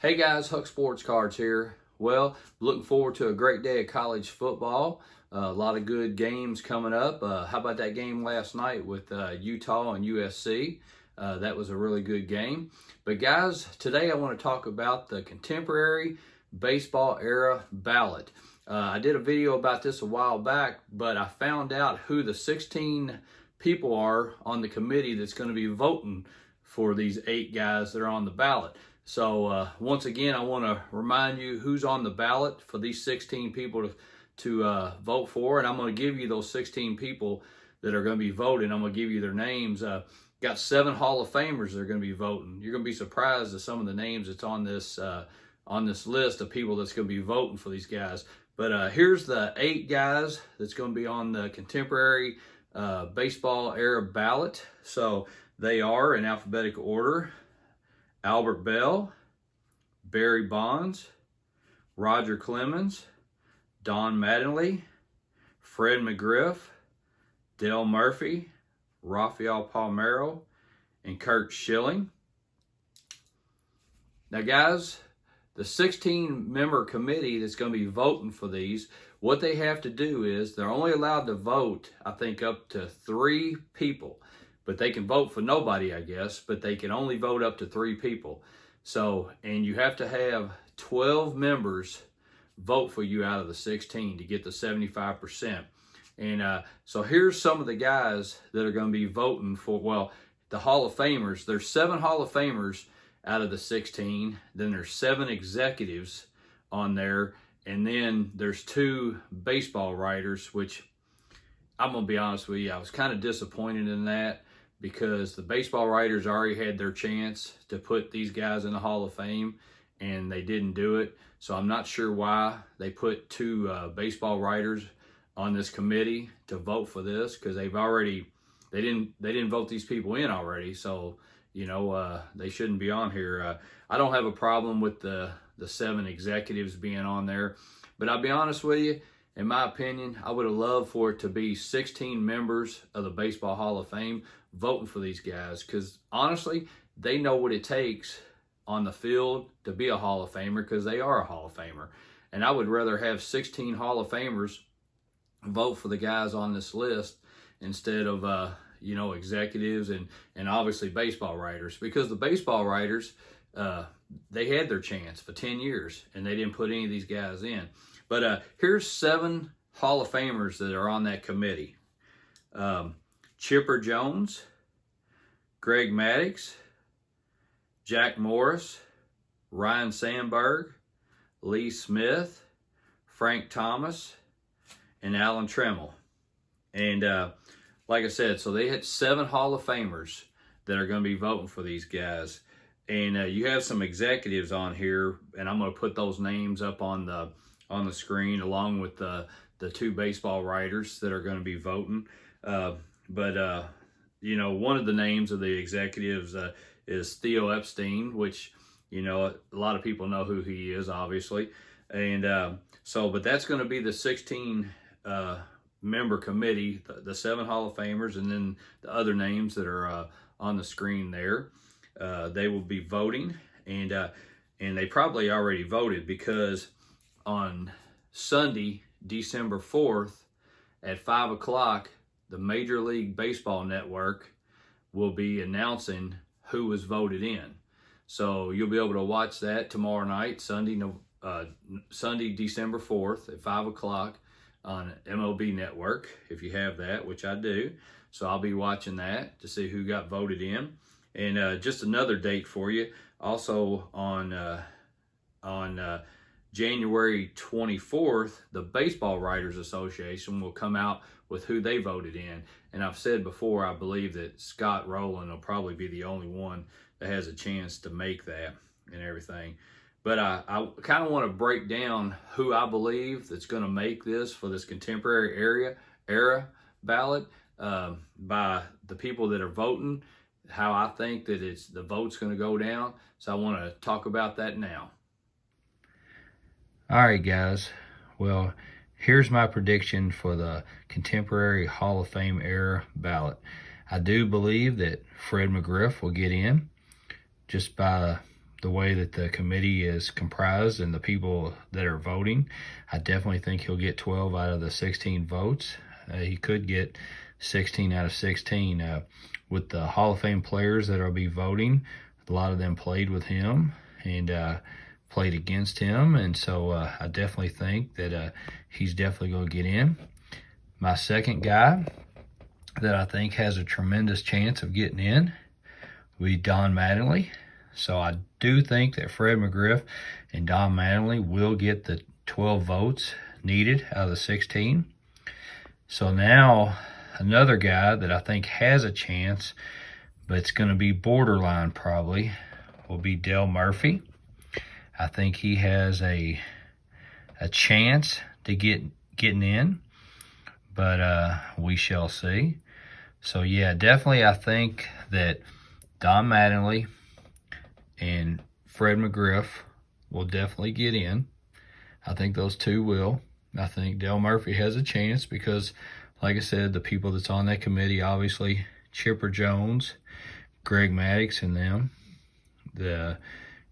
Hey guys, Huck Sports Cards here. Well, looking forward to a great day of college football. A lot of good games coming up. How about that game last night with Utah and USC? That was a really good game. But guys, today I want to talk about the contemporary baseball era ballot. I did a video about this a while back, but I found out who the 16 people are on the committee that's going to be voting for these 8 guys that are on the ballot. So once again, I want to remind you who's on the ballot for these 16 people to vote for. And I'm going to give you those 16 people that are going to be voting. I'm going to give you their names. Got 7 Hall of Famers that are going to be voting. You're going to be surprised at some of the names that's on this list of people that's going to be voting for these guys. But here's the 8 guys that's going to be on the contemporary baseball era ballot. So they are in alphabetical order: Albert Bell, Barry Bonds, Roger Clemens, Don Mattingly, Fred McGriff, Dale Murphy, Rafael Palmeiro, and Kurt Schilling. Now guys, the 16-member committee that's going to be voting for these, what they have to do is they're only allowed to vote, I think, up to 3 people. But they can vote for nobody, I guess, but they can only vote up to 3 people. So, and you have to have 12 members vote for you out of the 16 to get the 75%. And so here's some of the guys that are going to be voting for, well, the Hall of Famers. There's 7 Hall of Famers out of the 16. Then there's 7 executives on there. And then there's 2 baseball writers, which I'm going to be honest with you, I was kind of disappointed in that, because the baseball writers already had their chance to put these guys in the Hall of Fame, and they didn't do it. So I'm not sure why they put 2 baseball writers on this committee to vote for this, because they didn't vote these people in already. So they shouldn't be on here. I don't have a problem with the 7 executives being on there, but I'll be honest with you. In my opinion, I would have loved for it to be 16 members of the Baseball Hall of Fame voting for these guys, because honestly, they know what it takes on the field to be a Hall of Famer, because they are a Hall of Famer. And I would rather have 16 Hall of Famers vote for the guys on this list instead of executives and obviously baseball writers, because the baseball writers, they had their chance for 10 years and they didn't put any of these guys in. But here's 7 Hall of Famers that are on that committee. Chipper Jones, Greg Maddux, Jack Morris, Ryan Sandberg, Lee Smith, Frank Thomas, and Alan Trammell. And like I said, so they had 7 Hall of Famers that are going to be voting for these guys. And you have some executives on here, and I'm going to put those names up on the screen along with the 2 baseball writers that are going to be voting. But one of the names of the executives is Theo Epstein, which, a lot of people know who he is, obviously. And but that's going to be the 16 member committee, the 7 Hall of Famers, and then the other names that are on the screen there. They will be voting, and they probably already voted, because on Sunday, December 4th at 5 o'clock, the Major League Baseball Network will be announcing who was voted in. So you'll be able to watch that tomorrow night, Sunday, December 4th at 5 o'clock on MLB Network, if you have that, which I do. So I'll be watching that to see who got voted in. And just another date for you, also on January 24th, the Baseball Writers Association will come out with who they voted in. And I've said before, I believe that Scott Rowland will probably be the only one that has a chance to make that and everything. But I kind of want to break down who I believe that's going to make this for this contemporary era ballot by the people that are voting, how I think that the vote's going to go down. So I want to talk about that now. All right, guys. Well, here's my prediction for the contemporary Hall of Fame era ballot. I do believe that Fred McGriff will get in just by the way that the committee is comprised and the people that are voting, I definitely think he'll get 12 out of the 16 votes. He could get 16 out of 16. With the Hall of Fame players that will be voting, a lot of them played with him and played against him, and so I definitely think that he's definitely going to get in. My second guy that I think has a tremendous chance of getting in will be Don Mattingly. So I do think that Fred McGriff and Don Mattingly will get the 12 votes needed out of the 16. So now another guy that I think has a chance, but it's going to be borderline probably, will be Dale Murphy. I think he has a chance to getting in, but we shall see. So yeah, definitely I think that Don Mattingly and Fred McGriff will definitely get in. I think those two will. I think Dale Murphy has a chance because, like I said, the people that's on that committee, obviously Chipper Jones, Greg Maddux and them,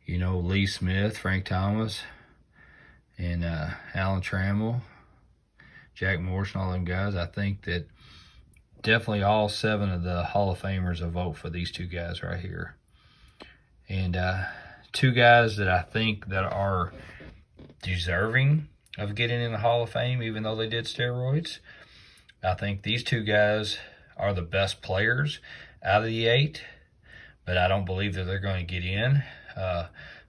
Lee Smith, Frank Thomas, and Alan Trammell, Jack Morris, and all them guys. I think that definitely all 7 of the Hall of Famers will vote for these 2 guys right here. And 2 guys that I think that are deserving of getting in the Hall of Fame, even though they did steroids. I think these 2 guys are the best players out of the 8, but I don't believe that they're going to get in.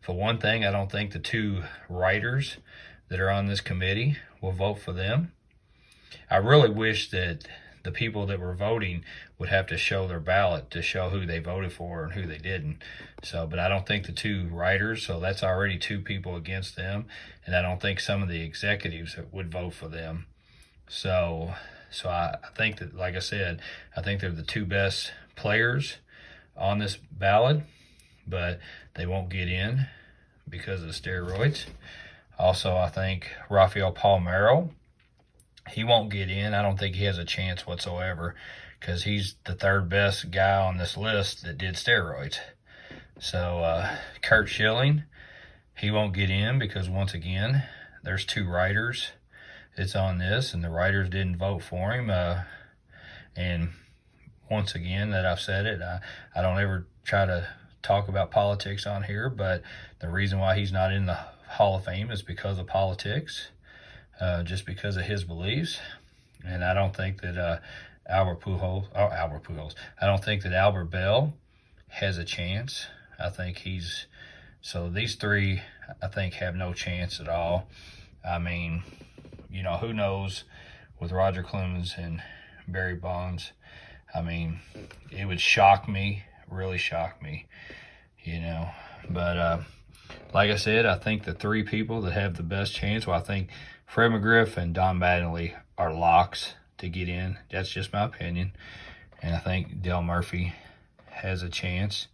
For one thing, I don't think the 2 writers that are on this committee will vote for them. I really wish that the people that were voting would have to show their ballot to show who they voted for and who they didn't. But I don't think the 2 writers, so that's already 2 people against them, and I don't think some of the executives would vote for them. So I think that, like I said, I think they're the 2 best players on this ballot, but they won't get in because of the steroids. Also, I think Rafael Palmeiro, he won't get in. I don't think he has a chance whatsoever because he's the 3rd best guy on this list that did steroids. So Kurt Schilling, he won't get in because, once again, there's 2 writers that's on this, and the writers didn't vote for him. And once again, that I've said it, I don't ever try to talk about politics on here, but the reason why he's not in the Hall of Fame is because of politics. Just because of his beliefs. And I don't think that Albert Pujols, I don't think that Albert Bell has a chance. I think so these 3, I think, have no chance at all. I mean, who knows with Roger Clemens and Barry Bonds. I mean, it would shock me, really shock me, But like I said, I think the 3 people that have the best chance, I think Fred McGriff and Don Mattingly are locks to get in. That's just my opinion. And I think Dale Murphy has a chance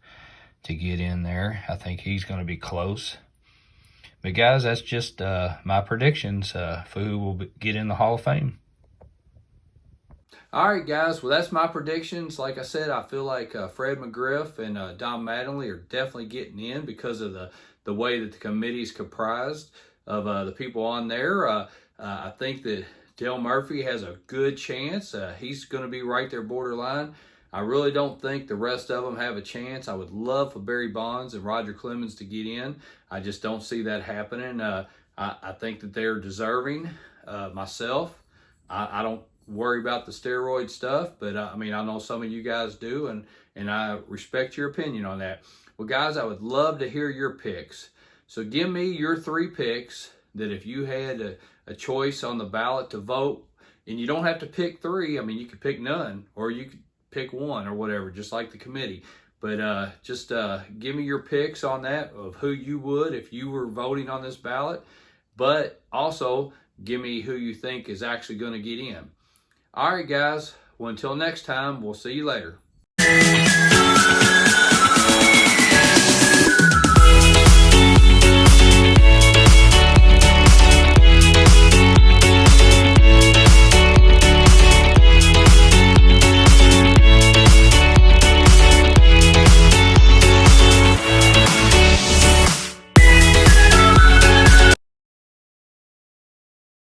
to get in there. I think he's going to be close. But guys, that's just my predictions for who will get in the Hall of Fame. All right, guys. Well, that's my predictions. Like I said, I feel like Fred McGriff and Don Mattingly are definitely getting in because of the way that the committee is comprised of the people on there. I think that Dale Murphy has a good chance. He's going to be right there borderline. I really don't think the rest of them have a chance. I would love for Barry Bonds and Roger Clemens to get in. I just don't see that happening. I think that they're deserving. Myself, I don't worry about the steroid stuff, but I know some of you guys do, and I respect your opinion on that. Well, guys, I would love to hear your picks. So give me your 3 picks that if you had a choice on the ballot to vote, and you don't have to pick 3. You could pick none, or you could pick 1 or whatever, just like the committee. But just give me your picks on that of who you would if you were voting on this ballot. But also give me who you think is actually going to get in. All right, guys. Well, until next time, we'll see you later.